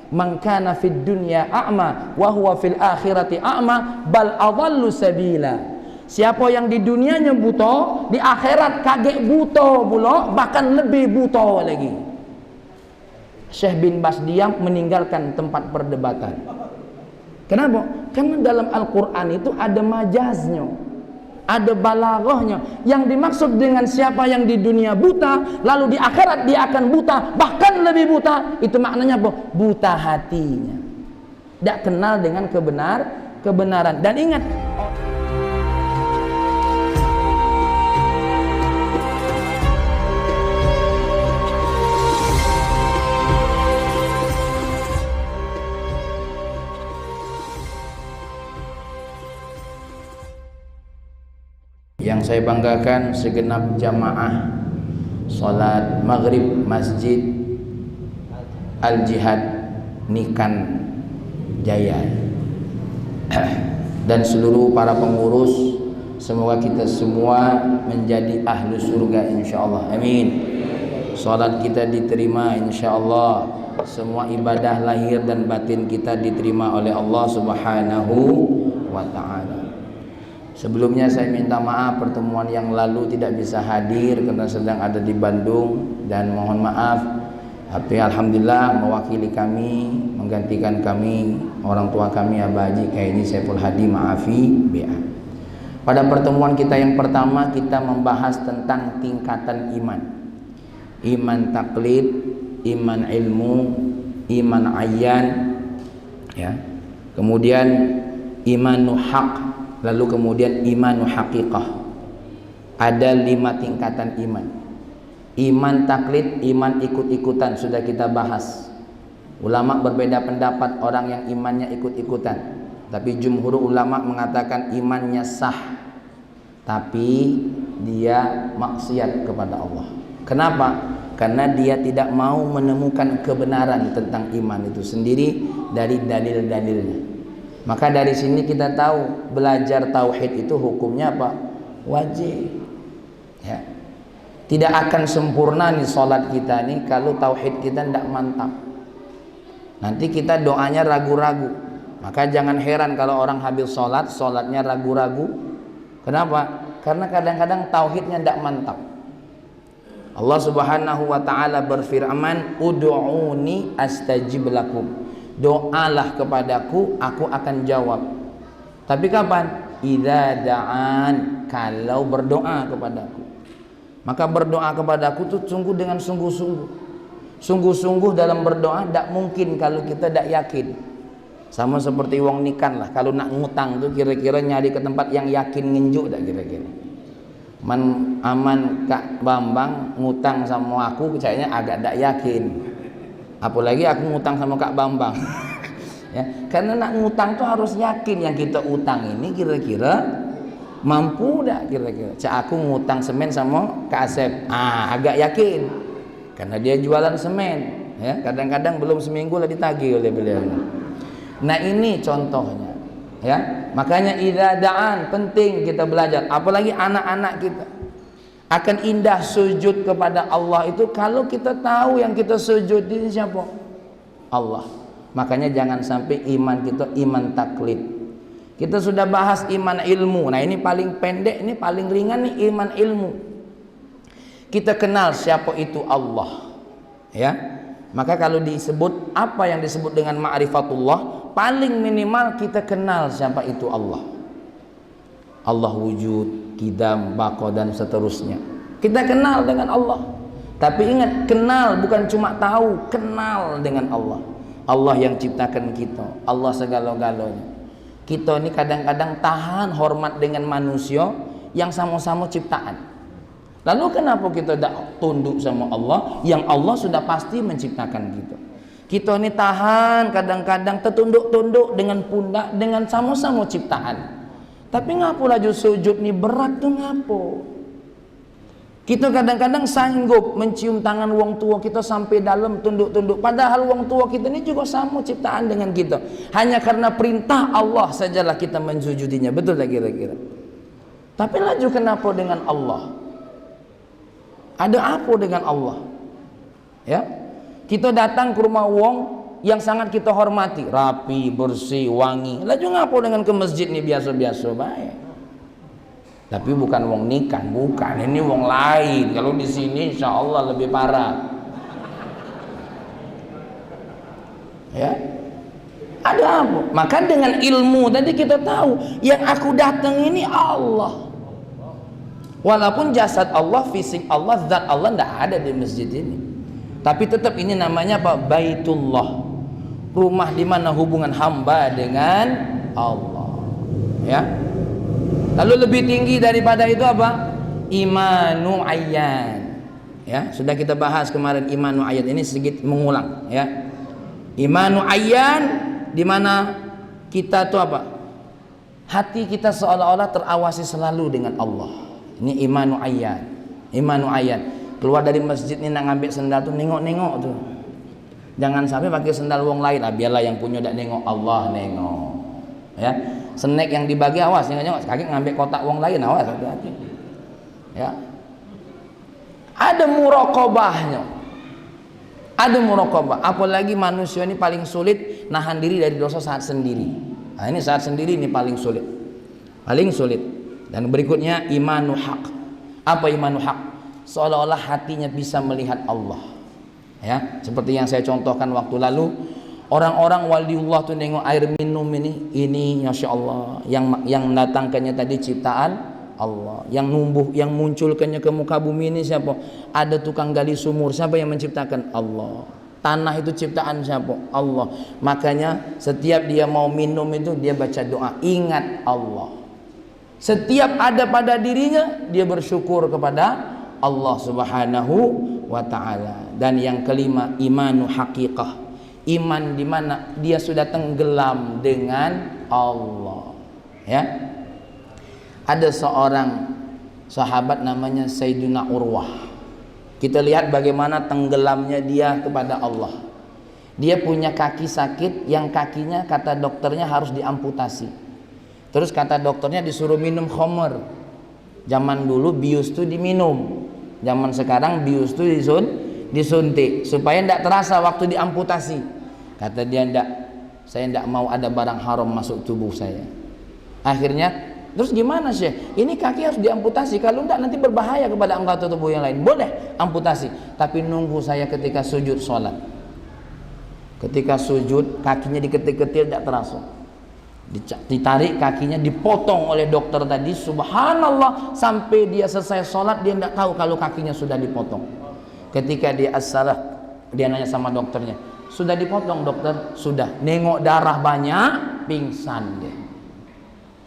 Man kana fid dunya a'ma wa huwa fil akhirati a'ma bal adallu sabila. Siapa yang di dunianya buta, di akhirat kagek buta pula, bahkan lebih buta lagi. Syekh bin Bas diam meninggalkan tempat perdebatan. Kenapa? Karena dalam Al-Quran itu ada majaznya, ada balaghahnya. Yang dimaksud dengan siapa yang di dunia buta, lalu di akhirat dia akan buta, bahkan lebih buta. Itu maknanya apa? Buta hatinya, tidak kenal dengan kebenaran. Dan ingat, yang saya banggakan segenap jamaah salat maghrib Masjid Al-Jihad Nikan Jaya dan seluruh para pengurus, semoga kita semua menjadi ahlu surga insyaallah, amin. Salat kita diterima insyaallah, semua ibadah lahir dan batin kita diterima oleh Allah Subhanahu wa ta'ala. Sebelumnya saya minta maaf pertemuan yang lalu tidak bisa hadir karena sedang ada di Bandung, dan mohon maaf. Tapi alhamdulillah mewakili kami, menggantikan kami, orang tua kami Abah Haji Kaini Saiful Hadi Ma'afi BA. Pada pertemuan kita yang pertama kita membahas tentang tingkatan iman. Iman taklid, iman ilmu, iman ayyan, ya. Kemudian imanu haq, lalu kemudian imanu haqiqah. Ada 5 tingkatan iman. Iman taklid, iman ikut-ikutan, sudah kita bahas. Ulama berbeda pendapat orang yang imannya ikut-ikutan, tapi jumhur ulama mengatakan imannya sah, tapi dia maksiat kepada Allah. Kenapa? Karena dia tidak mau menemukan kebenaran tentang iman itu sendiri dari dalil-dalilnya. Maka dari sini kita tahu belajar tauhid itu hukumnya apa? Wajib. Ya. Tidak akan sempurna nih sholat kita nih kalau tauhid kita tidak mantap. Nanti kita doanya ragu-ragu. Maka jangan heran kalau orang habis sholat, sholatnya ragu-ragu. Kenapa? Karena kadang-kadang tauhidnya tidak mantap. Allah Subhanahu wa ta'ala berfirman, ud'uni astajib lakum. Doalah kepadaku, aku akan jawab. Tapi kapan? Idza da'an, kalau berdoa kepadaku. Maka berdoa kepadaku itu sungguh dengan sungguh-sungguh. Sungguh-sungguh dalam berdoa tidak mungkin kalau kita tidak yakin. Sama seperti wong nikan lah, kalau nak ngutang tuh kira-kira nyari ke tempat yang yakin nginjuk tak kira-kira. Aman Kak Bambang ngutang sama aku, kayaknya agak tidak yakin. Apalagi aku ngutang sama Kak Bambang. Ya, karena nak ngutang tuh harus yakin yang kita utang ini kira-kira mampu dak kira-kira. Cak aku ngutang semen sama Kak Asep, agak yakin karena dia jualan semen, ya kadang-kadang belum seminggu lah ditagih oleh beliau. Nah ini contohnya, ya makanya idza da'an penting kita belajar, apalagi anak-anak kita akan indah sujud kepada Allah itu kalau kita tahu yang kita sujud ini siapa? Allah. Makanya jangan sampai iman kita iman taklid. Kita sudah bahas iman ilmu. Nah ini paling pendek, ini paling ringan nih iman ilmu. Kita kenal siapa itu Allah, ya. Maka kalau disebut apa yang disebut dengan ma'rifatullah, paling minimal kita kenal siapa itu Allah. Allah wujud, qidam, baqa dan seterusnya. Kita kenal dengan Allah. Tapi ingat, kenal bukan cuma tahu, kenal dengan Allah. Allah yang ciptakan kita, Allah segala-galanya. Kita ini kadang-kadang tahan hormat dengan manusia yang sama-sama ciptaan. Lalu kenapa kita tidak tunduk sama Allah yang Allah sudah pasti menciptakan kita? Kita ini tahan kadang-kadang tertunduk-tunduk dengan pundak dengan sama-sama ciptaan. Tapi ngapo laju sujud ni berat tuh ngapo? Kita kadang-kadang sanggup mencium tangan wong tua kita sampai dalam tunduk-tunduk. Padahal wong tua kita ini juga sama ciptaan dengan kita. Hanya karena perintah Allah sajalah kita mensujudinya. Betul tak kira-kira? Tapi laju kenapa dengan Allah? Ada apa dengan Allah? Ya, kita datang ke rumah wong, yang sangat kita hormati, rapi, bersih, wangi. Lah juga apa dengan ke masjid nih biasa-biasa baik. Tapi bukan wong nikah, bukan. Ini wong lain. Kalau di sini insya Allah lebih parah. Ya. Ada apa? Maka dengan ilmu tadi kita tahu yang aku datang ini Allah. Walaupun jasad Allah, fisik Allah, zat Allah tidak ada di masjid ini. Tapi tetap ini namanya apa? Baitullah. Rumah di mana hubungan hamba dengan Allah. Ya. Lalu lebih tinggi daripada itu apa? Imanu ayyan. Ya, sudah kita bahas kemarin imanu ayyan, ini sedikit mengulang ya. Imanu ayyan di mana kita tuh apa? Hati kita seolah-olah terawasi selalu dengan Allah. Ini imanu ayyan. Imanu ayyan. Keluar dari masjid ini nak ngambil sendal tuh nengok-nengok tuh. Jangan sampai pakai sendal wong lain. Biarlah yang punya dak nengok, Allah nengok. Ya. Snack yang dibagi awas, nengok-nengok, kaki ngambil kotak wong lain, awas hati-hati. Ya. Ada muraqabahnya. Ada muraqabah. Apalagi manusia ini paling sulit nahan diri dari dosa saat sendiri. Nah, ini saat sendiri ini paling sulit. Paling sulit. Dan berikutnya imanu haq. Apa imanu haq? Seolah-olah hatinya bisa melihat Allah. Ya, seperti yang saya contohkan waktu lalu. Orang-orang waliullah tuh nengok air minum ini Masya Allah, yang datangkannya tadi ciptaan Allah, yang numbuh, yang munculkannya ke muka bumi ini siapa? Ada tukang gali sumur, siapa yang menciptakan? Allah. Tanah itu ciptaan siapa? Allah. Makanya setiap dia mau minum itu dia baca doa, ingat Allah. Setiap ada pada dirinya dia bersyukur kepada Allah Subhanahu wa ta'ala. Dan yang kelima imanu haqiqah. Iman di mana dia sudah tenggelam dengan Allah. Ya. Ada seorang sahabat namanya Sayyidina Urwah. Kita lihat bagaimana tenggelamnya dia kepada Allah. Dia punya kaki sakit, yang kakinya kata dokternya harus diamputasi. Terus kata dokternya disuruh minum khamr. Zaman dulu bius itu diminum. Zaman sekarang bius itu disuntik supaya tidak terasa waktu diamputasi. Kata dia, enggak, saya tidak mau ada barang haram masuk tubuh saya. Akhirnya, terus gimana Syekh? Ini kaki harus diamputasi, kalau enggak nanti berbahaya kepada anggota tubuh yang lain. Boleh amputasi, tapi nunggu saya ketika sujud sholat. Ketika sujud, kakinya diketil-ketil tidak terasa. Ditarik kakinya, dipotong oleh dokter tadi. Subhanallah, sampai dia selesai sholat dia tidak tahu kalau kakinya sudah dipotong. Ketika dia as-salah, dia nanya sama dokternya, sudah dipotong dokter? Sudah. Nengok darah banyak, pingsan dia.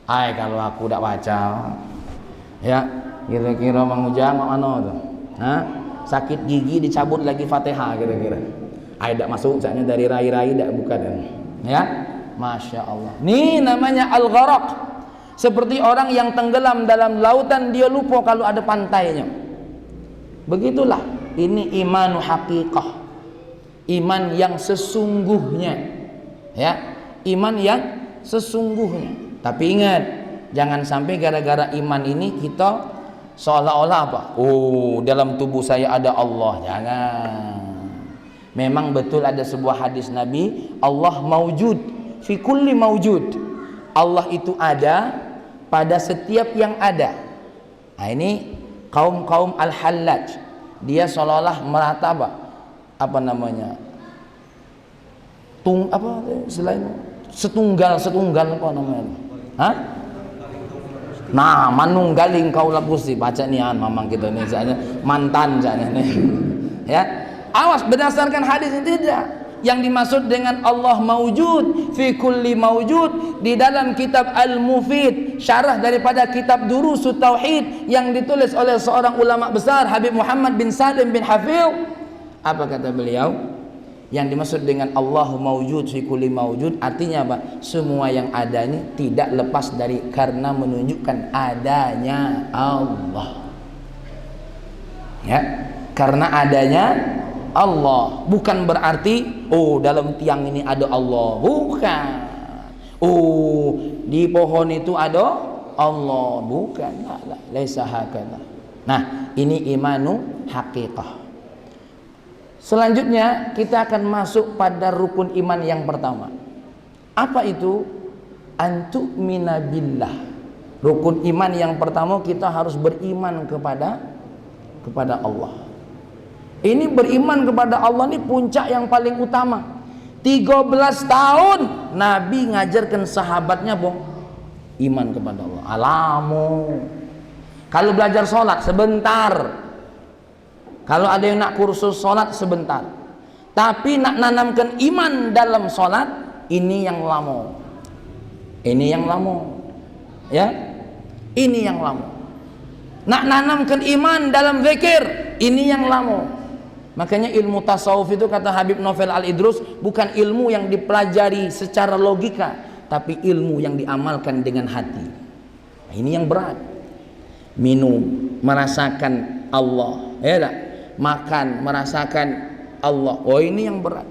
Hai, kalau aku tidak baca, ya kira-kira Mang Ujang mana tuh? Hah? Sakit gigi dicabut lagi Fatihah kira-kira. Hai, tidak masuk misalnya dari rai-rai tidak bukan. Ya, Masya Allah. Ini namanya al-gharaq. Seperti orang yang tenggelam dalam lautan, dia lupa kalau ada pantainya. Begitulah. Ini imanu haqiqah. Iman yang sesungguhnya, ya, iman yang sesungguhnya. Tapi ingat, jangan sampai gara-gara iman ini kita seolah-olah apa? Oh, dalam tubuh saya ada Allah. Jangan. Memang betul ada sebuah hadis Nabi, Allah maujud fi kulli maujud. Allah itu ada pada setiap yang ada. Nah, ini kaum al-hallaj. Dia seolah-olah merata apa namanya, selain setunggal apa namanya? Hah? Nah, manunggaling kaulah Gusti, baca nian mamang kita ini misalnya mantan misalnya nih. Ya. Awas, berdasarkan hadis itu tidak. Yang dimaksud dengan Allah maujud fi kulli maujud di dalam kitab Al-Mufid, syarah daripada kitab Durusut Tauhid yang ditulis oleh seorang ulama besar Habib Muhammad bin Salim bin Hafidh. Apa kata beliau? Yang dimaksud dengan Allah maujud fi kulli maujud artinya apa? Semua yang ada ini tidak lepas dari karena menunjukkan adanya Allah. Ya, karena adanya Allah. Bukan berarti oh dalam tiang ini ada Allah. Bukan. Oh di pohon itu ada Allah. Bukan. Laisa hakadha. Nah, ini imanu haqiqah. Selanjutnya kita akan masuk pada rukun iman yang pertama. Apa itu? Antu'mina billah. Rukun iman yang pertama, kita harus beriman kepada Allah. Ini beriman kepada Allah ini puncak yang paling utama. 13 tahun Nabi ngajarkan sahabatnya iman kepada Allah. Alamu. Kalau belajar sholat sebentar. Kalau ada yang nak kursus sholat sebentar. Tapi nak nanamkan iman dalam sholat, ini yang lama. Ini yang lama. Ya, ini yang lama. Nak nanamkan iman dalam zikir, ini yang lama. Makanya ilmu tasawuf itu, kata Habib Novel Al-Idrus, bukan ilmu yang dipelajari secara logika, tapi ilmu yang diamalkan dengan hati. Nah, ini yang berat. Minum, merasakan Allah, ya tak? Makan, merasakan Allah. Oh, ini yang berat.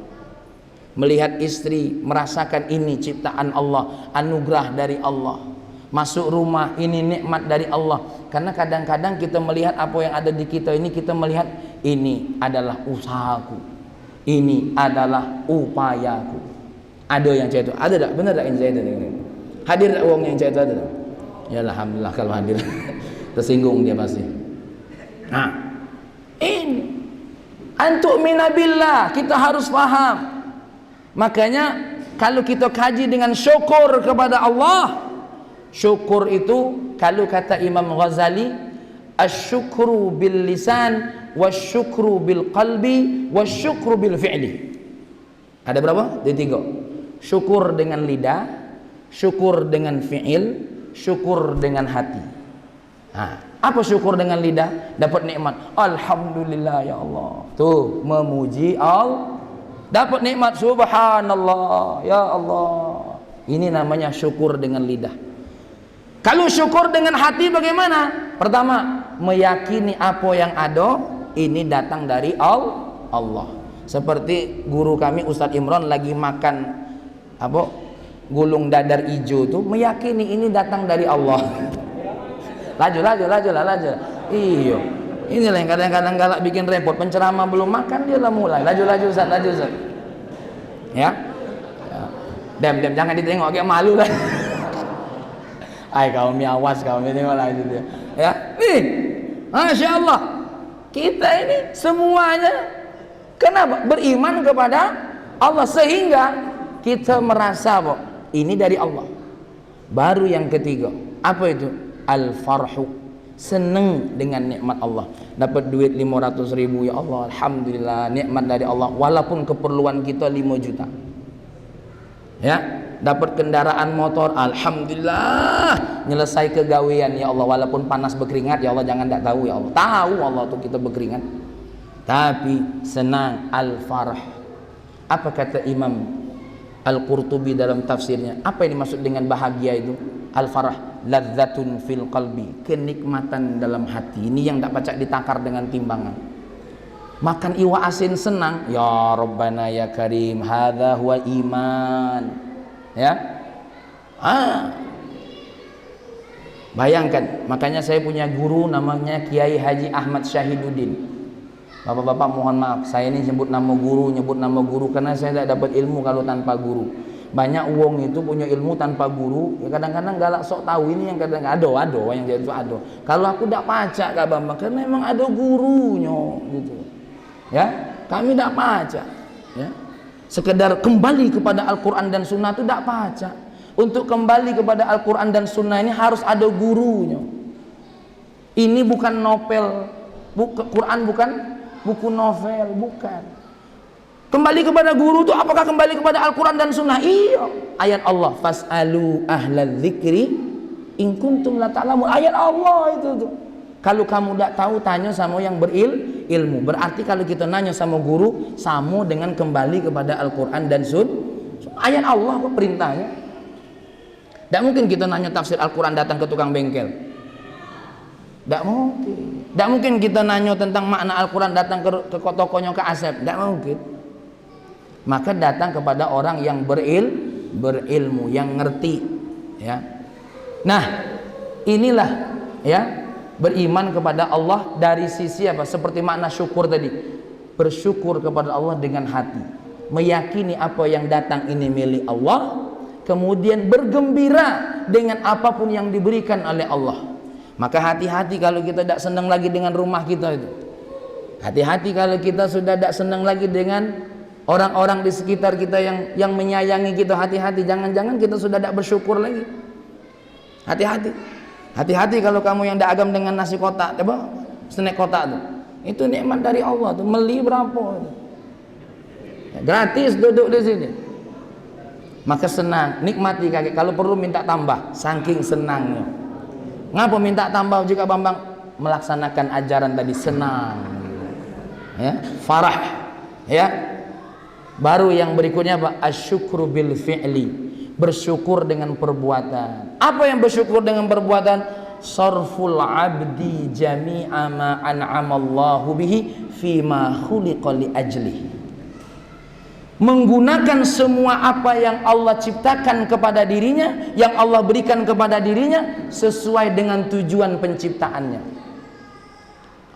Melihat istri, merasakan ini ciptaan Allah, anugerah dari Allah. Masuk rumah, ini nikmat dari Allah. Karena kadang-kadang kita melihat apa yang ada di kita ini, kita melihat ini adalah usahaku, ini adalah upayaku. Ada yang cerita, ada tak? Benar tak yang cerita ini? Hadir tak uang yang cerita ada tak? Ya alhamdulillah kalau hadir. Tersinggung dia pasti. Nah, ini antu'mina billah, kita harus paham. Makanya kalau kita kaji dengan syukur kepada Allah, syukur itu kalau kata Imam Ghazali, asyukru bil lisan, wasyukru bil qalbi, wasyukru bil fi'li. Ada berapa? Ada 3. Syukur dengan lidah, syukur dengan fi'il, syukur dengan hati. Nah, apa syukur dengan lidah? Dapat nikmat, alhamdulillah ya Allah. Tuh, memuji Allah. Dapat nikmat, subhanallah ya Allah. Ini namanya syukur dengan lidah. Kalau syukur dengan hati bagaimana? Pertama, meyakini apa yang ada ini datang dari Allah. Seperti guru kami Ustadz Imron lagi makan gulung dadar hijau tuh, meyakini ini datang dari Allah. Laju. Iyo. Inilah yang kadang-kadang galak bikin repot. Penceramah belum makan dia lah mulai. Laju Ustaz. Ya. Diam, jangan ditengok, kayak malu lah. Ay, kaum awas, kaum ini malah gitu ya. Nih, Masya Allah, kita ini semuanya kenapa? Beriman kepada Allah, sehingga kita merasa ini dari Allah. Baru yang ketiga, apa itu? Al-farhu, seneng dengan nikmat Allah. Dapat duit 500.000, ya Allah, alhamdulillah, nikmat dari Allah. Walaupun keperluan kita 5 juta. Ya, dapat kendaraan motor, alhamdulillah, nyelesai kegawean ya Allah, walaupun panas berkeringat ya Allah, jangan tak tahu ya Allah. Tahu Allah tuh kita berkeringat. Tapi senang, al-farah. Apa kata Imam Al-Qurtubi dalam tafsirnya? Apa yang dimaksud dengan bahagia itu? Al-farah, ladzatun fil qalbi, kenikmatan dalam hati. Ini yang tak pacak ditakar dengan timbangan. Makan iwa asin senang, ya Rabbana ya Karim, hadza huwa iman. Ya. Bayangkan, makanya saya punya guru namanya Kiai Haji Ahmad Syahiduddin. Bapak-bapak mohon maaf, saya ini nyebut nama guru karena saya tidak dapat ilmu kalau tanpa guru. Banyak uang itu punya ilmu tanpa guru, ya kadang-kadang galak sok tahu. Ini yang kadang-kadang ada yang jadi itu ada. Kalau aku tidak pacak Kak Bambang, karena memang ada gurunya gitu. Ya, kami tidak pacak. Ya. Sekedar kembali kepada Al-Quran dan Sunnah itu tidak pacak. Untuk kembali kepada Al-Quran dan Sunnah ini harus ada gurunya. Ini bukan novel, Quran bukan buku novel, bukan. Kembali kepada guru itu apakah kembali kepada Al-Quran dan Sunnah? Iya. Ayat Allah, fas'alu ahlal dzikri in kuntum la ta'lamun. Ayat Allah itu tuh. Kalau kamu tidak tahu, tanya sama yang berilmu. Berarti kalau kita nanya sama guru, sama dengan kembali kepada Al-Quran dan Sunnah. Ayat Allah kok perintahnya. Tidak mungkin kita nanya tafsir Al-Quran datang ke tukang bengkel. Tidak mungkin. Tidak mungkin kita nanya tentang makna Al-Quran datang ke tokonya ke Asep. Tidak mungkin. Maka datang kepada orang yang berilmu, yang ngerti. Ya. Nah, inilah ya, beriman kepada Allah dari sisi apa? Seperti makna syukur tadi. bersyukur kepada Allah dengan hati, meyakini apa yang datang ini milik Allah, kemudian bergembira dengan apapun yang diberikan oleh Allah. Maka hati-hati kalau kita tidak senang lagi dengan rumah kita itu. Hati-hati kalau kita sudah tidak senang lagi dengan orang-orang di sekitar kita yang menyayangi kita. Hati-hati, jangan-jangan kita sudah tidak bersyukur lagi. Hati-hati. Hati-hati kalau kamu yang tidak agam dengan nasi kotak, coba snack kotak itu nikmat dari Allah tuh. Beli berapa itu? Gratis duduk di sini. Maka senang, nikmati kakek. Kalau perlu minta tambah, saking senangnya. Ngapa minta tambah jika Bambang melaksanakan ajaran tadi? Senang, ya, farah, ya. Baru yang berikutnya apa? Asyukru bil fi'li, bersyukur dengan perbuatan. Apa yang bersyukur dengan perbuatan? Sarful abdi jami'a ma an'amallahu bihi fima khuliqa li ajlihi, menggunakan semua apa yang Allah ciptakan kepada dirinya, yang Allah berikan kepada dirinya sesuai dengan tujuan penciptaannya.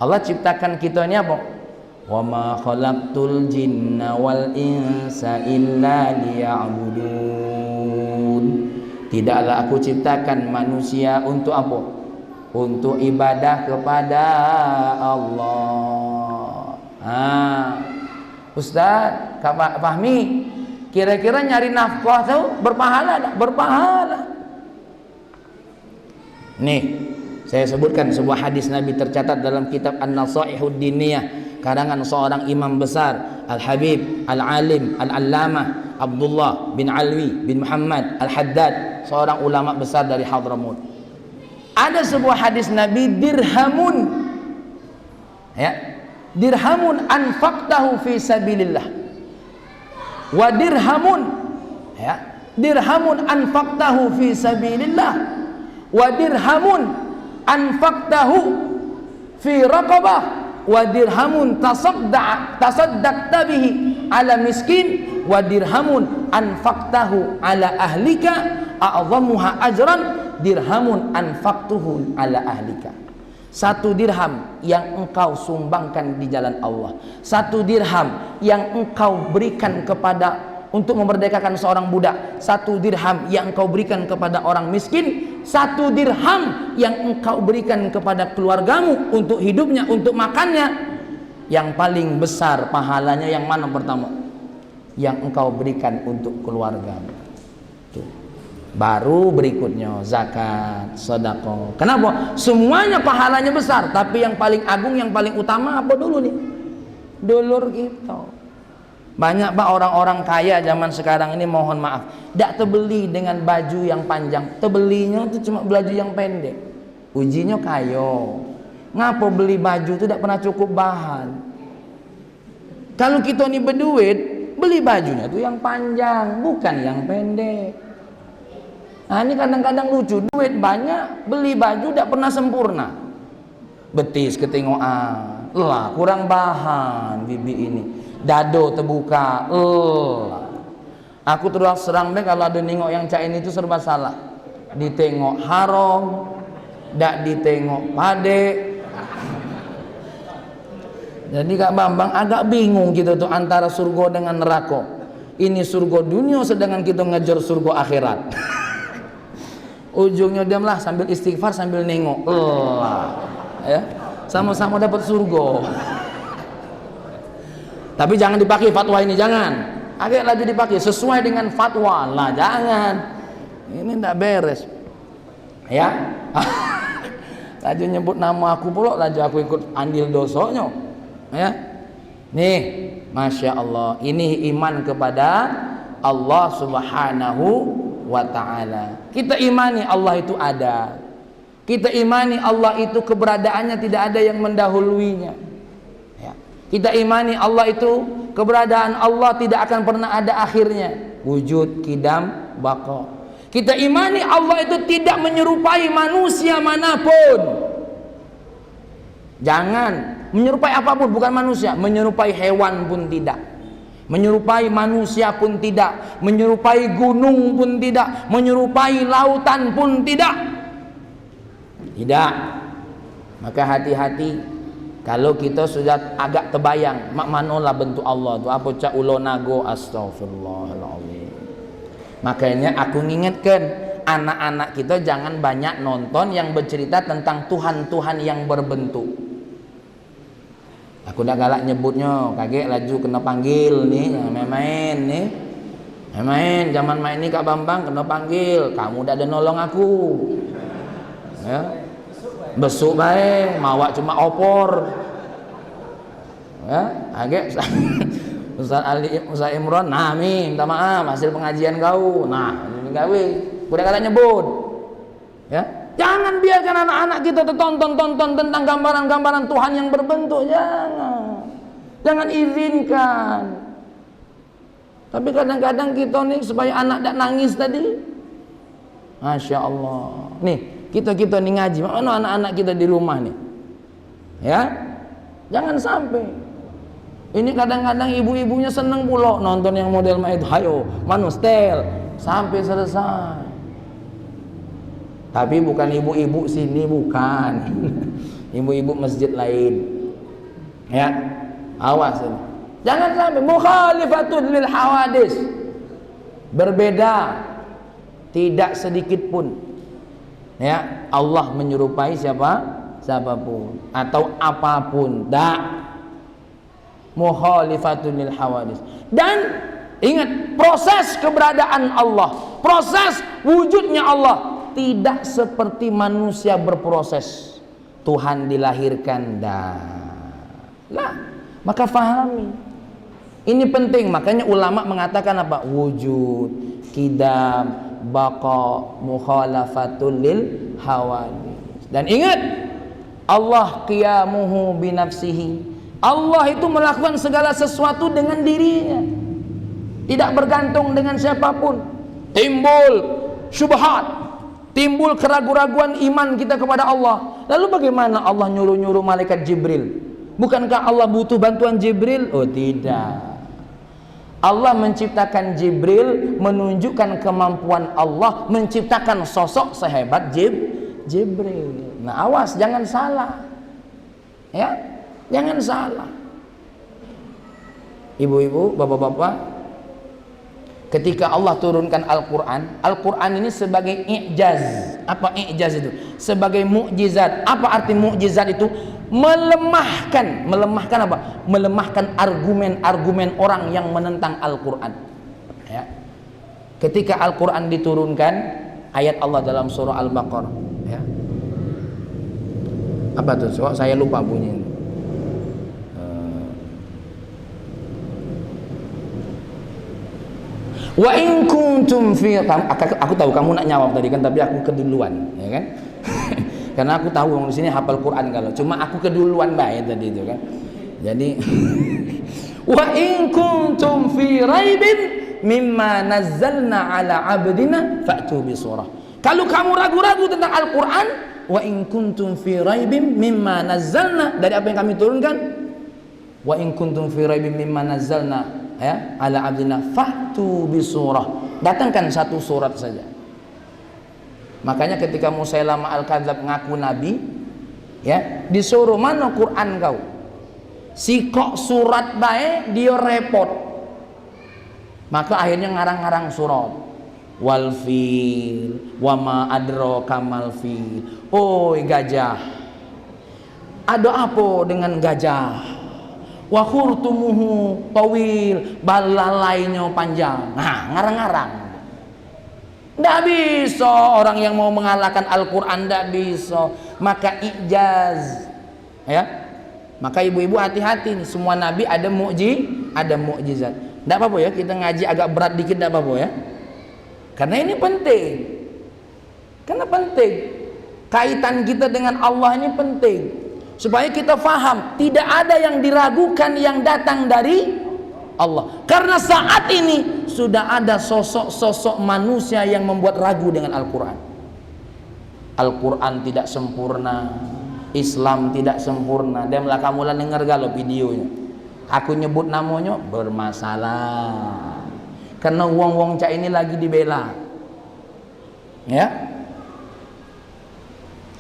Allah ciptakan kita ini apa? Wa ma khalaqtul jinna wal insa illa liya'budun. Tidaklah aku ciptakan manusia untuk apa? Untuk ibadah kepada Allah. Ustaz, Kak Fahmi, kira-kira nyari nafkah tuh berpahala tak? Berpahala. Nih, saya sebutkan sebuah hadis Nabi tercatat dalam kitab An-Nasaihud Diniyah, karangan seorang imam besar, Al-Habib, Al-Alim, Al-Allamah Abdullah bin Alwi bin Muhammad Al-Haddad, seorang ulama besar dari Hadramut. Ada sebuah hadis Nabi, dirhamun, ya, dirhamun anfaqtahu fi sabilillah, wa dirhamun, ya, dirhamun anfaqtahu fi sabilillah, wa dirhamun anfaqtahu fi raqabah, wa dirhamun tasaddaqta bihi ala miskin, wa dirhamun anfaqtahu ala ahlika a'zamuha ajran dirhamun anfaqtuhu ala ahlika. Satu dirham yang engkau sumbangkan di jalan Allah, satu dirham yang engkau berikan kepada untuk memerdekakan seorang budak, satu dirham yang engkau berikan kepada orang miskin, satu dirham yang engkau berikan kepada keluargamu untuk hidupnya, untuk makannya, yang paling besar pahalanya yang mana pertama? Yang engkau berikan untuk keluargamu. Tuh. Baru berikutnya zakat, sedekah. Kenapa? Semuanya pahalanya besar, tapi yang paling agung, yang paling utama apa dulu nih? Dulur kita. Banyak pak orang-orang kaya zaman sekarang ini, mohon maaf, tidak terbeli dengan baju yang panjang, terbelinya itu cuma baju yang pendek. Ujinya kayo. Ngapa beli baju itu tidak pernah cukup bahan? Kalau kita ini berduit, beli bajunya itu yang panjang, bukan yang pendek. Nah ini kadang-kadang lucu, duit banyak, beli baju tidak pernah sempurna. Betis ketengokan, lah kurang bahan bibi ini. Dado terbuka, aku terus serang deh kalau ada nengok yang cain itu serba salah. Ditengok haram, dak ditengok pade. Jadi Kak Bambang agak bingung gitu tuh antara surga dengan neraka. Ini surga dunia, sedangkan kita ngejar surga akhirat. Ujungnya diamlah sambil istighfar sambil nengok, ya, sama-sama dapat surga. Tapi jangan dipakai fatwa ini, jangan. Agak lagi dipakai sesuai dengan fatwa lah, jangan. Ini tidak beres. Ya. Laju nyebut nama aku pula, laju aku ikut andil dosanya. Ya. Nih, Masya Allah. Ini iman kepada Allah Subhanahu wa ta'ala. Kita imani Allah itu ada. Kita imani Allah itu keberadaannya tidak ada yang mendahuluinya. Kita imani Allah itu keberadaan Allah tidak akan pernah ada akhirnya. Wujud, kidam, baqa. Kita imani Allah itu tidak menyerupai manusia manapun. Jangan menyerupai apapun, bukan manusia, menyerupai hewan pun tidak, menyerupai manusia pun tidak, menyerupai gunung pun tidak, menyerupai lautan pun tidak. Tidak. Maka hati-hati Kalau kita sudah agak terbayang mak manolah bentuk Allah tu, apa cak ulo nago, astagfirullahaladzim. Makanya aku ngingetkan anak-anak kita jangan banyak nonton yang bercerita tentang Tuhan-Tuhan yang berbentuk. Aku dah galak nyebutnya, kaget laju kena panggil nih, main-main nih. Main zaman main ni Kak Bambang kena panggil, kamu dah ada nolong aku. Ya. Besuk baik, mawak cuma opor. Ya, agak Ustaz Ali, Ustaz Imron, nah minta maaf hasil pengajian kau. Nah, ini gawe. Udah kata nyebut. Ya. Jangan biarkan anak-anak kita tonton tentang gambaran-gambaran Tuhan yang berbentuk, jangan. Jangan izinkan. Tapi kadang-kadang kita nih supaya anak tak nangis tadi, Masya Allah. Nih kita nih ngaji, mana anak-anak kita di rumah nih, ya? Jangan sampai. Ini kadang-kadang ibu-ibunya seneng pula nonton yang model itu, hayo manustel sampai selesai. Tapi bukan ibu-ibu sini, bukan. Ibu-ibu masjid lain, ya. Awas ini. Jangan sampai mukhalifatun lil hawadis, berbeda tidak sedikit pun, ya. Allah menyerupai siapapun atau apapun, tak. Mukhalifatun lil hawadis. Dan ingat, proses keberadaan Allah, proses wujudnya Allah tidak seperti manusia berproses. Tuhan dilahirkan lah, maka fahami. Ini penting, makanya ulama mengatakan apa? Wujud, qidam, baqa, mukhalafatul lil hawadis. Dan ingat, Allah qiyamuhu binafsihi. Allah itu melakukan segala sesuatu dengan dirinya, tidak bergantung dengan siapapun. Timbul syubhat, timbul keraguan-raguan iman kita kepada Allah. Lalu bagaimana Allah nyuruh-nyuruh malaikat Jibril? Bukankah Allah butuh bantuan Jibril? Oh tidak. Allah menciptakan Jibril menunjukkan kemampuan Allah menciptakan sosok sehebat Jibril. Nah awas, jangan salah, ya, jangan salah. Ibu-ibu, bapak-bapak, ketika Allah turunkan Al-Quran, Al-Quran ini sebagai i'jaz. Apa i'jaz itu? Sebagai mukjizat. Apa arti mukjizat itu? Melemahkan apa? Melemahkan argumen-argumen orang yang menentang Al-Quran, ya. Ketika Al-Quran diturunkan, ayat Allah dalam surah Al-Baqarah, ya. Apa tuh? So, saya lupa bunyinya. Wa in kuntum fi, aku tahu kamu nak nyawab tadi kan, tapi aku keduluan, ya kan? Karena aku tahu orang di sini hafal Quran, kalau cuma aku keduluan baik tadi itu kan. Jadi wa in kuntum fi raibin mimma nazzalna ala abdina fa'tu bi surah. Kalau kamu ragu-ragu tentang Al-Quran, wa in kuntum fi raibin mimma nazzalna, dari apa yang kami turunkan, wa in kuntum fi raibin mimma nazzalna, ya, ala abdina fa'tu bi surah. Datangkan satu surat saja. Makanya ketika Musailamah Al-Kadzab ngaku nabi, ya, disuruh mana Quran kau? Si kok surat baik dia repot. Maka akhirnya ngarang-ngarang surat. Wal fil wa ma adraka mal fil. Oi gajah, ada apa dengan gajah? Wa khurtumuhu tawil, balalainya panjang. Nah, ngarang-ngarang. Tidak bisa orang yang mau mengalahkan Al-Quran, tidak bisa. Maka ijaz, ya. Maka ibu-ibu hati-hati nih, semua nabi ada mukjizat. Tidak apa-apa ya, kita ngaji agak berat dikit, tidak apa-apa ya. Karena ini penting. Karena penting. Kaitan kita dengan Allah ini penting. Supaya kita faham, tidak ada yang diragukan yang datang dari Allah. Karena saat ini sudah ada sosok-sosok manusia yang membuat ragu dengan Al-Quran. Al-Quran tidak sempurna, Islam tidak sempurna. Dan lah kamu lah dengar galau videonya. Aku nyebut namanya bermasalah. Karena wong-wong cak ini lagi dibela, ya.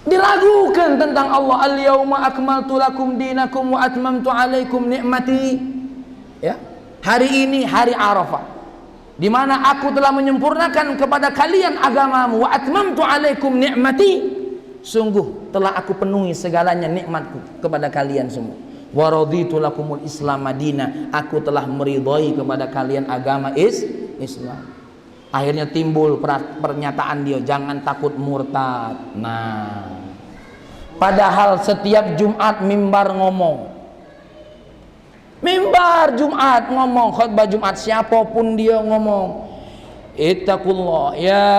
Diragukan tentang Allah. Al-yauma akmaltu lakum dinakum wa atmamtu alaikum ni'mati. Ya. Hari ini hari Arafah, di mana aku telah menyempurnakan kepada kalian agamamu, wa atmamtu alaikum ni'mati. Sungguh telah aku penuhi segalanya nikmatku kepada kalian semua. Wa raditu lakumul Islam madina. Aku telah meridhai kepada kalian agama Islam. Akhirnya timbul pernyataan dia, jangan takut murtad. Nah, padahal setiap Jumat mimbar ngomong, mimbar Jumat ngomong, khutbah Jumat siapapun dia ngomong, ittaqullah ya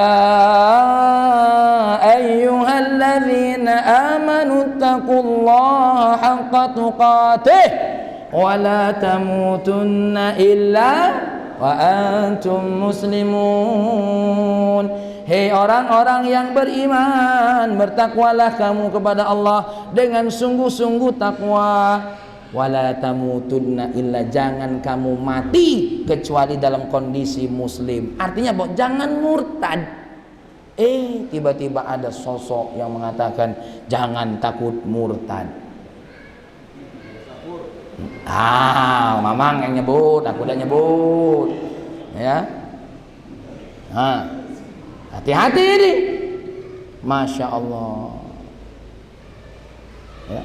ayyuhalladzina amanu ittaqullaha haqqa tuqatih wa la tamutunna illa wa antum muslimun. Hei orang-orang yang beriman, bertakwalah kamu kepada Allah dengan sungguh-sungguh takwa. Wala tamutunna illa, jangan kamu mati kecuali dalam kondisi muslim. Artinya bahwa jangan murtad. Tiba-tiba ada sosok yang mengatakan jangan takut murtad. Mamang yang nyebut, aku udah nyebut. Ya. Hati-hati ini. Masya Allah. Ya.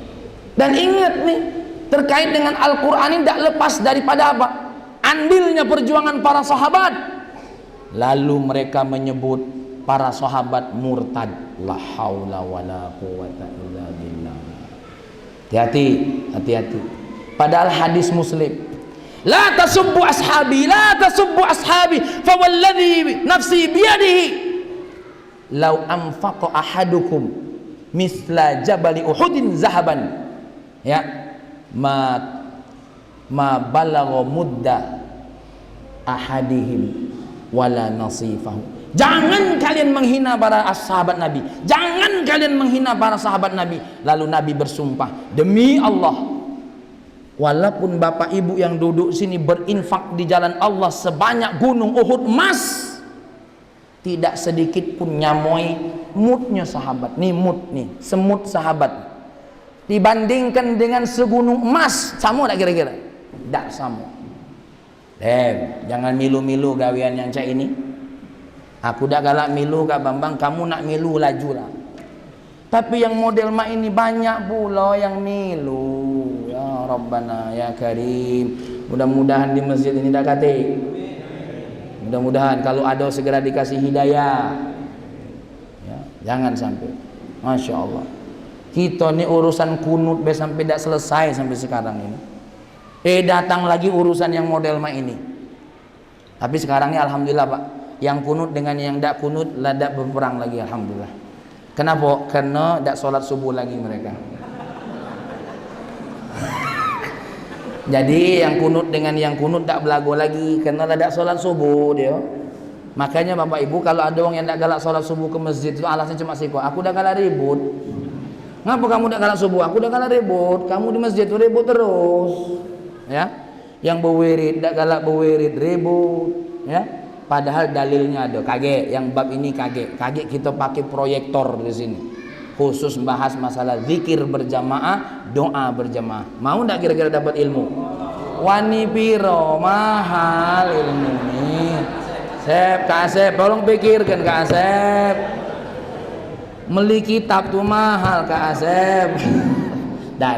Dan ingat nih, terkait dengan Al-Quran ini tidak lepas daripada apa? Andilnya perjuangan para sahabat. Lalu mereka menyebut para sahabat murtad. La haula wala quwata illa billah. Hati-hati, hati-hati. Padahal hadis Muslim, la tasubbu ashabi, la tasubbu ashabi, fa walladhi nafsi biyadihi law anfaqa ahadukum misla jabali uhudin zahaban, ya, ma balagha mudda ahadihim wala nasifahu. Jangan kalian menghina para sahabat Nabi, jangan kalian menghina para sahabat Nabi. Lalu Nabi bersumpah, demi Allah, walaupun bapak ibu yang duduk sini berinfak di jalan Allah sebanyak gunung Uhud emas, tidak sedikit pun nyamoi mutnya sahabat. Nih mut nih, semut sahabat dibandingkan dengan segunung emas, sama tak kira-kira? Tak sama. Jangan milu-milu gawian yang cak ini. Aku dah galak milu Kak Bambang, kamu nak milu laju lah. Tapi yang model mak ini banyak pula yang milu. Ya Rabbana ya Karim. Mudah-mudahan di masjid ini dah kate. Mudah-mudahan kalau ada segera dikasih hidayah. Ya, jangan sampai. Masya Allah. Kita ni urusan kunut sampai tidak selesai sampai sekarang ini. Datang lagi urusan yang model mak ini. Tapi sekarang ni alhamdulillah Pak, yang kunut dengan yang tidak kunut ladak berperang lagi alhamdulillah. Kenapa? Karena tidak sholat subuh lagi mereka. Jadi yang kunut dengan yang kunut tak belago lagi karena tidak sholat subuh dia. Makanya Bapak Ibu, kalau ada orang yang tak galak sholat subuh ke masjid itu alasannya cuma siko, aku dah galak ribut. Ngapa kamu tak galak subuh? Aku dah galak ribut. Kamu di masjid itu ribut terus. Ya, yang berwirid tak galak berwirid ribut. Ya, padahal dalilnya ada. Kaget, yang bab ini kaget. Kaget kita pakai proyektor di sini. Khusus bahas masalah zikir berjamaah, doa berjamaah. Mau tak kira-kira dapat ilmu? Wani piro mahal ilmu ini. Kak Asep, tolong pikirkan Kak Asep. Beli kitab tuh mahal Kak Asep. Dah.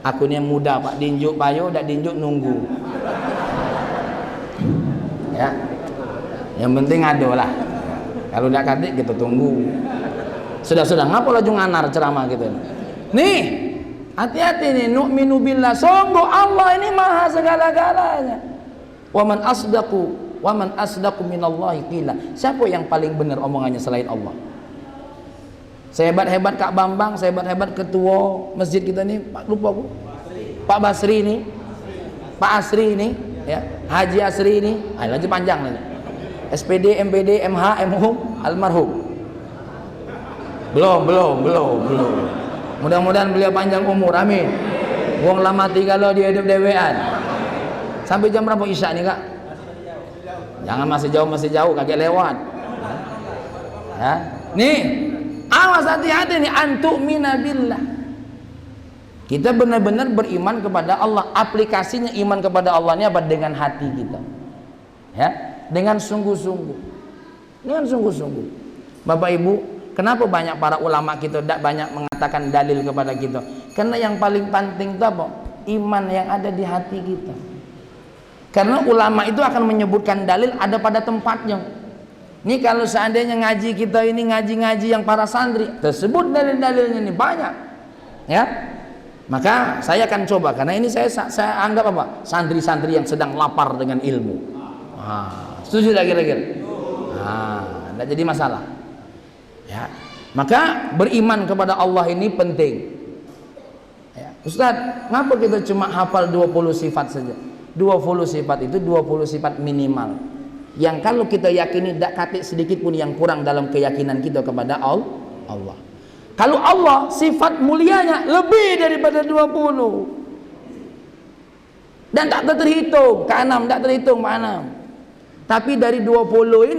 Aku ni muda Pak, dinjuk payo, dak dinjuk nunggu. Ya. Yang penting ada lah. Kalau dak katik kita tunggu. Sudah, ngapa laju nganar ceramah gitu. Nih, hati-hati nih, nu'minu billah, sungguh Allah ini maha segala-galanya. Wa man asdaqu minallahi qila. Siapa yang paling benar omongannya selain Allah? Sehebat-hebat Kak Bambang, sehebat-hebat ketua masjid kita nih, Pak lupa aku. Pak Basri ini, Pak Asri ini, ya, Haji Asri ini, lagi panjang nih. SPD, MPD, MH, MHUM, almarhum. Belum. Mudah-mudahan beliau panjang umur, amin. Wong lama tiga lo dia hidup dewean. Sampai jam berapa Isya nih Kak? Jangan masih jauh, kaget lewat. Ya. Nih, Awas, hati-hati nih, antu'mina billah. Kita benar-benar beriman kepada Allah. Aplikasinya iman kepada Allah ini apa? Dengan hati kita, ya, dengan sungguh-sungguh, dengan sungguh-sungguh. Bapak Ibu, kenapa banyak para ulama kita tidak banyak mengatakan dalil kepada kita? Karena yang paling penting itu apa? Iman yang ada di hati kita. Karena ulama itu akan menyebutkan dalil ada pada tempatnya. Ini kalau seandainya ngaji kita ini ngaji-ngaji yang para santri, tersebut dalil-dalilnya ini banyak, ya. Maka saya akan coba, karena ini saya anggap apa? Santri-santri yang sedang lapar dengan ilmu. Setuju tak kira-kira? Tidak jadi masalah. Ya. Maka beriman kepada Allah ini penting. Ya. Ustaz, kenapa kita cuma hafal 20 sifat saja? 20 sifat itu 20 sifat minimal, yang kalau kita yakini tidak katik sedikit pun yang kurang dalam keyakinan kita kepada Allah. Kalau Allah sifat mulianya lebih daripada 20 dan tak terhitung ke 6, tak terhitung ke 6. Tapi dari 20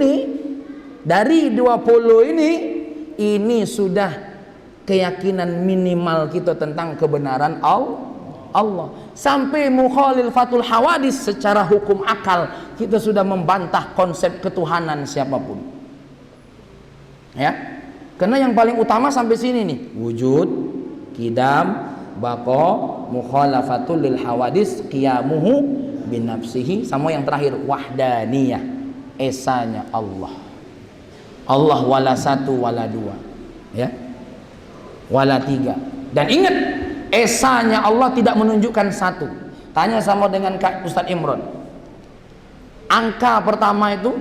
ini sudah keyakinan minimal kita tentang kebenaran Allah. Sampai mukhalil fatul hawadis, secara hukum akal kita sudah membantah konsep ketuhanan siapapun, ya. Karena yang paling utama sampai sini nih, wujud, qidam, baqa, mukhalafatul lil hawadis, qiyamuhu binafsihi, sama yang terakhir wahdaniyah, esanya Allah. Allah wala satu wala dua, ya, wala tiga. Dan ingat, esanya Allah tidak menunjukkan satu. Tanya sama dengan Kak Ustadz Imron, angka pertama itu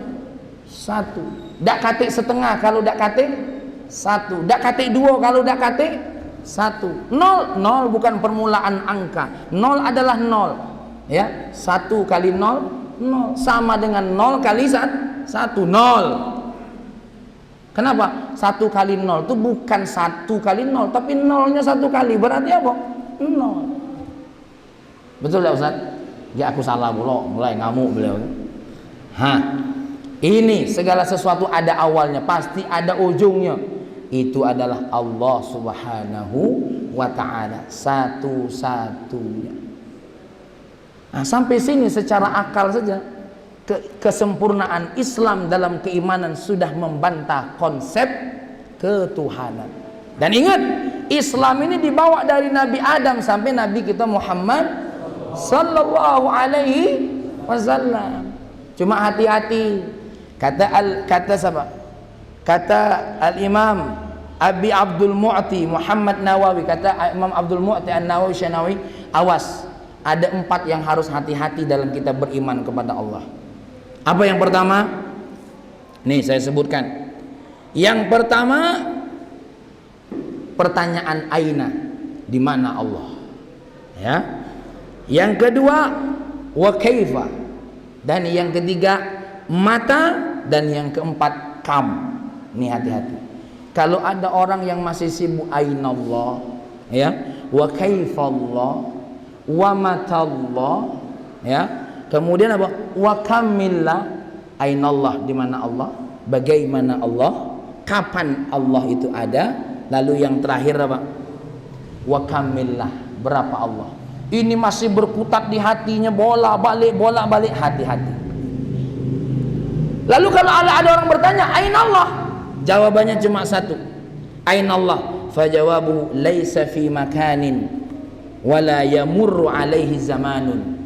1, dak katik setengah kalau dak katik 1, dak katik 2 kalau dak katik 1. 0 bukan permulaan angka. 0 adalah 0, ya. 1 kali 0 0, sama dengan 0 kali 1 0. Kenapa? 1 kali 0 itu bukan 1 kali 0, tapi 0-nya 1 kali, berarti apa? 0. Betul ya Ustaz? Ya aku salah pula, mulai ngamuk beliau. Ini segala sesuatu ada awalnya, pasti ada ujungnya. Itu adalah Allah Subhanahu wa ta'ala, satu-satunya. Sampai sini secara akal saja kesempurnaan Islam dalam keimanan sudah membantah konsep ketuhanan. Dan ingat, Islam ini dibawa dari Nabi Adam sampai Nabi kita Muhammad sallallahu alaihi wasallam. Cuma hati-hati, kata siapa? Kata Al-Imam Abi Abdul Mu'ti Muhammad Nawawi, kata Imam Abdul Mu'ti An-Nawawi Syanawi, awas, ada 4 yang harus hati-hati dalam kita beriman kepada Allah. Apa yang pertama? Nih saya sebutkan. Yang pertama, pertanyaan aina, di mana Allah, ya. Yang kedua, wa kaifa, dan yang ketiga mata, dan yang keempat kam. Nih hati-hati. Kalau ada orang yang masih sibuk aina Allah, ya, wa kaifa Allah, wa mata Allah, ya. Kemudian apa? Wa kamillah, aina Allah, di mana Allah, bagaimana Allah, kapan Allah itu ada. Lalu yang terakhir apa? Wa kamillah, berapa Allah. Ini masih berkutat di hatinya, bolak-balik, hati-hati. Lalu kalau ada orang bertanya, aina Allah? Jawabannya cuma satu. Aina Allah? Fajawabu laisa fi makanin wala yamurru alaihi zamanun.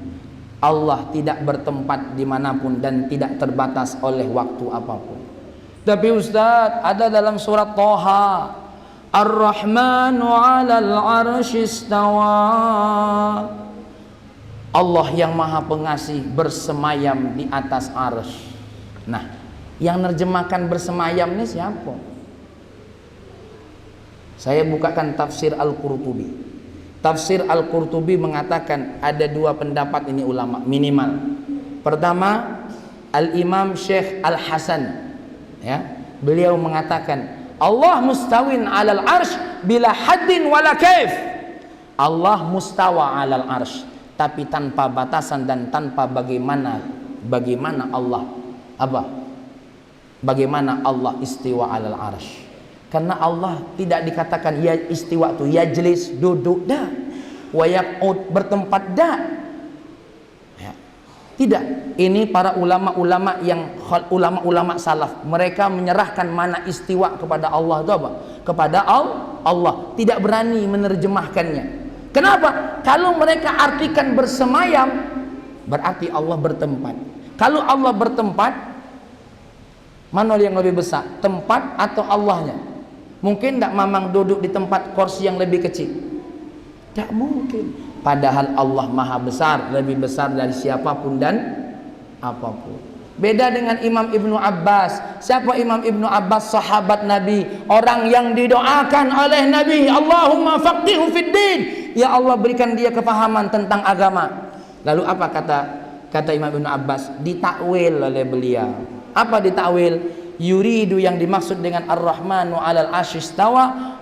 Allah tidak bertempat dimanapun dan tidak terbatas oleh waktu apapun. Tapi Ustaz, ada dalam surat Thaha, Ar-Rahmanu 'alal 'arsy istawa. Allah yang Maha Pengasih bersemayam di atas arsy. Nah, yang nerjemahkan bersemayam ini siapa? Saya bukakan tafsir Al-Qurtubi. Tafsir Al-Qurtubi mengatakan ada 2 pendapat ini ulama minimal. Pertama, Al-Imam Syekh Al-Hasan, ya, beliau mengatakan Allah mustawin 'alal arsy bila haddin wala kaif. Allah mustawa 'alal arsy, tapi tanpa batasan dan tanpa bagaimana Allah apa? Bagaimana Allah istiwa 'alal arsy. Karena Allah tidak dikatakan ya istiwa tu yajlis, duduk dah, wa yaqud, bertempat dah. Ya. Tidak. Ini para ulama-ulama yang ulama-ulama salaf, mereka menyerahkan mana istiwa kepada Allah itu apa? Kepada Allah. Tidak berani menerjemahkannya. Kenapa? Kalau mereka artikan bersemayam, berarti Allah bertempat. Kalau Allah bertempat, mana yang lebih besar? Tempat atau Allahnya? Mungkin tak mamang duduk di tempat kursi yang lebih kecil? Tak mungkin. Padahal Allah maha besar, lebih besar dari siapapun dan apapun. Beda dengan Imam Ibnu Abbas. Siapa Imam Ibnu Abbas? Sahabat Nabi, orang yang didoakan oleh Nabi, Allahumma faqihu fid din, ya Allah berikan dia kepahaman tentang agama. Lalu apa kata Imam Ibnu Abbas? Ditakwil oleh beliau. Apa ditakwil? Yuridu, yang dimaksud dengan Ar-Rahmanu 'alal 'arsy istawa,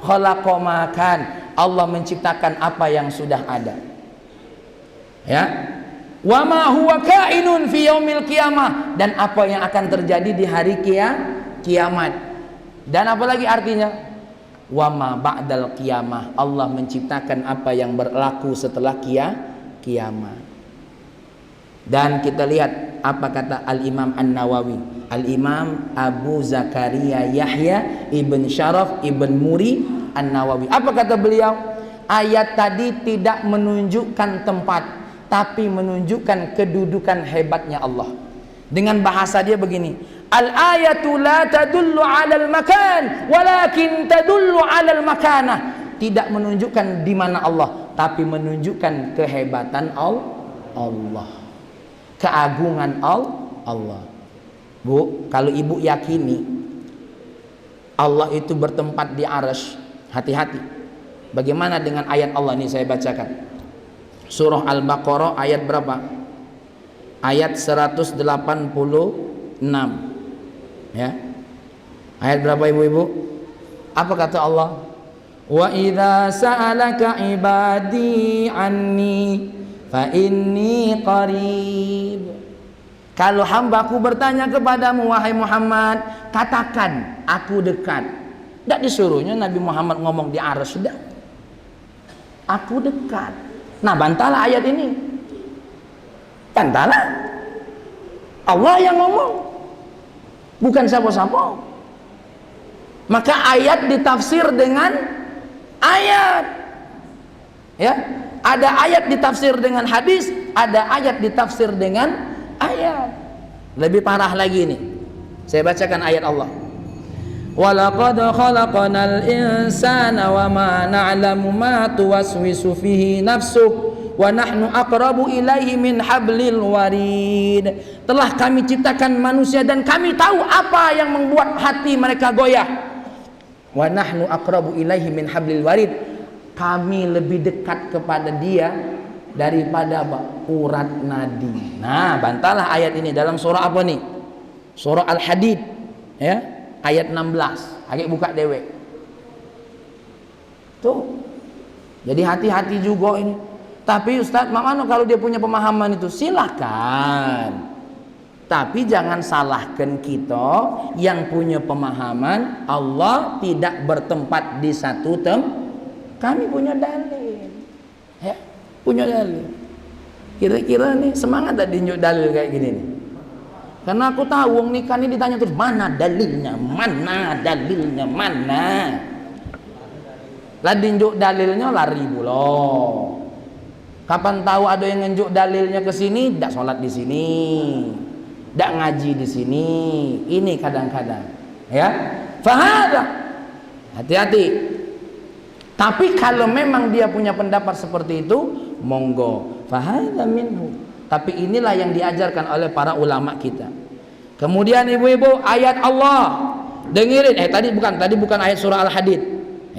khalaqa ma kan. Allah menciptakan apa yang sudah ada. Ya. Wa ma huwa kainun fi yaumil qiyamah, dan apa yang akan terjadi di hari kiamat. Dan apa lagi artinya? Wa ma ba'dal qiyamah, Allah menciptakan apa yang berlaku setelah kiamat. Dan kita lihat apa kata Al-Imam An-Nawawi, Al-Imam Abu Zakaria Yahya Ibn Syaraf Ibn Muri An-Nawawi. Apa kata beliau? Ayat tadi tidak menunjukkan tempat, tapi menunjukkan kedudukan hebatnya Allah. Dengan bahasa dia begini, al-ayatu la tadullu 'alal makan, walakin tadullu 'alal makanah. Tidak menunjukkan di mana Allah, tapi menunjukkan kehebatan Allah, keagungan Allah. Bu, kalau ibu yakini Allah itu bertempat di arsy, hati-hati. Bagaimana dengan ayat Allah ini, saya bacakan. Surah Al-Baqarah ayat berapa? Ayat 186. Ya. Ayat berapa ibu-ibu? Apa kata Allah? Wa idza sa'alaka ibadi anni fa inni qarib. Kalau hambaku bertanya kepadamu wahai Muhammad, katakan aku dekat. Tidak disuruhnya Nabi Muhammad ngomong di arsy, sudah. Aku dekat. Nah, bantalah ayat ini. Bantalah. Allah yang ngomong, bukan siapa-siapa. Maka ayat ditafsir dengan ayat. Ya, ada ayat ditafsir dengan hadis, ada ayat ditafsir dengan ayat. Lebih parah lagi nih, saya bacakan ayat Allah. Walaqad khalaqnal insana wama na'lamu ma tuwaswisu fihi nafsuh wa nahnu aqrabu ilaihi min hablil warid. Telah kami ciptakan manusia dan kami tahu apa yang membuat hati mereka goyah. Wa nahnu aqrabu ilaihi min hablil warid. Kami lebih dekat kepada dia daripada urat nadi. Nah, bantalah ayat ini dalam surah apa nih? Surah Al-Hadid, ya, ayat 16. Agak buka dewek. Tuh. Jadi hati-hati juga ini. Tapi Ustaz, mana kalau dia punya pemahaman itu? Silakan. Tapi jangan salahkan kita yang punya pemahaman Allah tidak bertempat di satu tempat. Kami punya dalil. Ya. Punya dalil. Kira-kira nih semangat tak dinjuk dalil kayak gini nih. Karena aku tahu wong nikah ini ditanya terus, mana dalilnya, mana dalilnya, mana. Lah dinjuk dalilnya lari bulo. Kapan tahu ada yang ngenjuk dalilnya ke sini, tidak sholat di sini, tidak ngaji di sini. Ini kadang-kadang, ya. Fahada. Hati-hati. Tapi kalau memang dia punya pendapat seperti itu, monggo. Fahadha minhu. Tapi inilah yang diajarkan oleh para ulama kita. Kemudian ibu-ibu, ayat Allah. Dengerin, tadi bukan ayat surah Al-Hadid,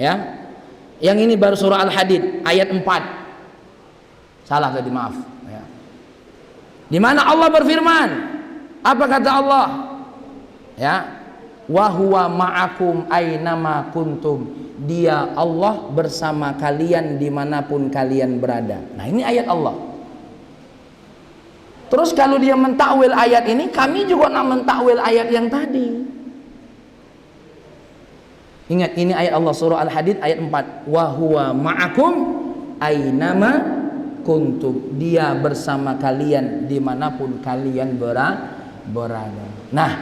ya. Yang ini baru surah Al-Hadid ayat 4. Salah tadi, maaf, ya. Di mana Allah berfirman? Apa kata Allah? Ya. Wa huwa ma'akum ainama kuntum. Dia Allah bersama kalian dimanapun kalian berada. Nah, ini ayat Allah. Terus kalau dia mentakwil ayat ini, kami juga nak mentakwil ayat yang tadi. Ingat, ini ayat Allah surah Al-Hadid ayat 4. Wa huwa ma'akum ainama kuntum. Dia bersama kalian dimanapun kalian berada. Nah,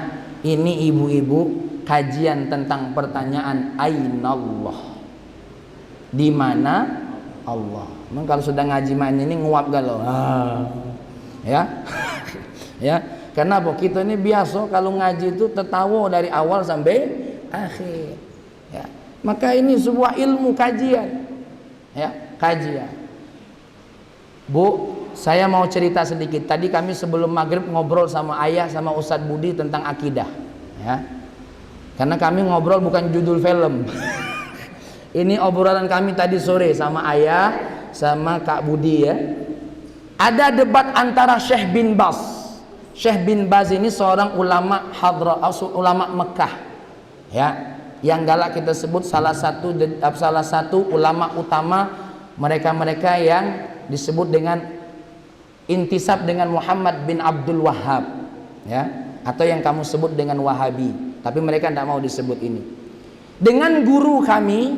ini ibu-ibu kajian tentang pertanyaan ainallah. Di mana Allah? Memang kalau sudah ngaji main ini nguap galau. Ya. Ya. Kenapa? Kita ini biasa kalau ngaji itu tertawa dari awal sampai akhir. Ya. Maka ini sebuah ilmu kajian. Ya, kajian. Bu, saya mau cerita sedikit. Tadi kami sebelum maghrib ngobrol sama ayah sama Ustadz Budi tentang akidah. Ya. Karena kami ngobrol bukan judul film. Ini obrolan kami tadi sore sama ayah sama Kak Budi ya. Ada debat antara Syekh bin Baz. Syekh bin Baz ini seorang ulama ulama Mekah. Ya, yang galak kita sebut salah satu ulama utama mereka-mereka yang disebut dengan intisab dengan Muhammad bin Abdul Wahhab. Ya, atau yang kamu sebut dengan Wahabi. Tapi mereka tidak mau disebut ini. Dengan guru kami,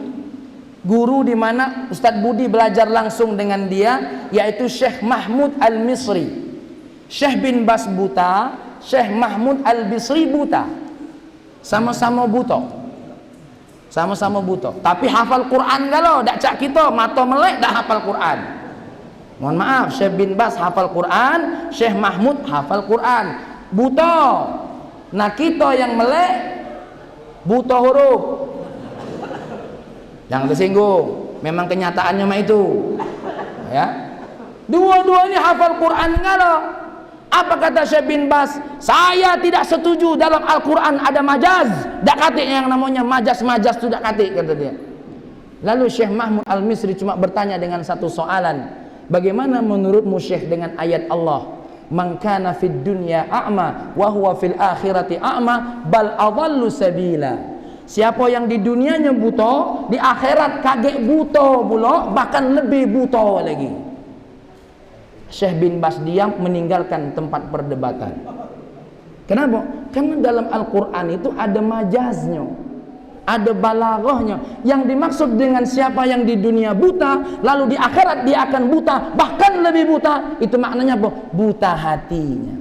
guru di mana Ustadz Budi belajar langsung dengan dia, yaitu Syekh Mahmud Al-Misri. Syekh bin Baz buta, Syekh Mahmud Al-Misri buta. Sama-sama buta. Sama-sama buta. Tapi hafal Quran kalau dak cak kita mata melek dak hafal Quran. Mohon maaf, Syekh bin Baz hafal Quran, Syekh Mahmud hafal Quran. Buta. Nah kita yang melek buta huruf. Jangan tersinggung, memang kenyataannya mah itu. Ya. Dua-duanya hafal Quran ngalo. Apa kata Syekh bin Baz? Saya tidak setuju dalam Al-Quran ada majaz. Dak katik yang namanya majaz-majaz itu dak katik, kata dia. Lalu Syekh Mahmud Al-Misri cuma bertanya dengan satu soalan. Bagaimana menurutmu Syekh dengan ayat Allah? Man kana fid dunya a'ma wa huwa fil akhirati a'ma bal adallu sabila. Siapa yang di dunianya buta, di akhirat kaget buta pula, bahkan lebih buta lagi. Syekh bin Baz diam meninggalkan tempat perdebatan. Kenapa? Karena dalam Al-Quran itu ada majaznya, ada balaghahnya. Yang dimaksud dengan siapa yang di dunia buta, lalu di akhirat dia akan buta, bahkan lebih buta. Itu maknanya apa? Buta hatinya.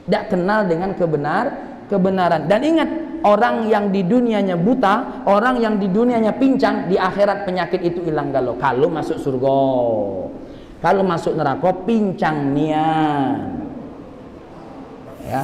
Tidak kenal dengan kebenaran. Dan ingat, orang yang di dunianya buta, orang yang di dunianya pincang, di akhirat penyakit itu hilang galau. Kalau masuk surga, kalau masuk neraka pincang nian. Ya.